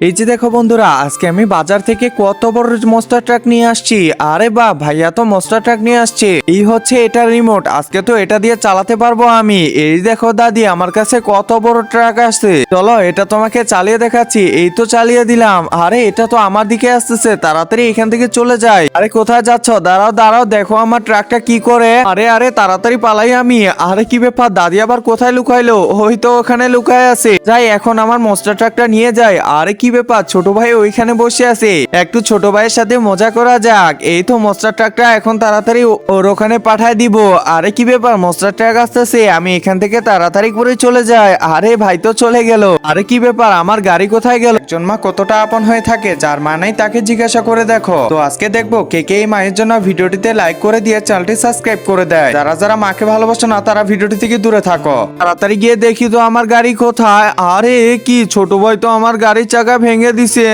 এই যে দেখো বন্ধুরা, আজকে আমি বাজার থেকে কত বড় মস্টার ট্রাক নিয়ে আসছি। আরে বাহ, ভাইয়া তো মস্টার ট্রাক নিয়ে আসছে। এই হচ্ছে এটা রিমোট, আজকে তো এটা দিয়ে চালাতে পারবো আমি। এই দেখো দাদি, আমার কাছে কত বড় ট্রাক আসছে। চলো এটা তোমাকে চালিয়ে দেখাচ্ছি। এই তো চালিয়ে দিলাম। আরে এটা তো আমার দিকে আসতেছে, তাড়াতাড়ি এখান থেকে চলে যাই। আরে কোথায় যাচ্ছ? দাঁড়াও দাঁড়াও, দেখো আমার ট্রাকটা কি করে। আরে আরে তাড়াতাড়ি পালাই আমি। আরে কি ব্যাপার, দাদি আবার কোথায় লুকাইলো? ওই তো ওখানে লুকায় আছে। যাই এখন আমার মস্টার ট্রাকটা নিয়ে যাই। আরে কি ব্যাপার, ছোট ভাই ওইখানে বসে আছে, একটু ছোট ভাইয়ের সাথে মজা করা যাক। এই তো মস্টার ট্রাকটা এখন তাড়াতাড়ি ওর ওখানে পাঠায় দিব। আরে কি ব্যাপার, মস্টার ট্রাক আসতেছে, আমি এখান থেকে তাড়াতাড়ি করে চলে যাই। আরে ভাই তো চলে গেল। আরে কি ব্যাপার, আমার গাড়ি কোথায় গেল? একজন মা কতটা আপন হয়ে থাকে, যার মা নাই তাকে জিজ্ঞাসা করে দেখো। তো আজকে দেখবো কে কে এই মায়ের জন্য ভিডিওটিতে লাইক করে দিয়ে চ্যানেলটি সাবস্ক্রাইব করে দেয়। যারা যারা মাকে ভালোবাসো না, তারা ভিডিওটি থেকে দূরে থাকো। তাড়াতাড়ি গিয়ে দেখি তো আমার গাড়ি কোথায়। আরে কি, ছোট ভাই তো আমার গাড়ির চাকা ভেঙে দিছে।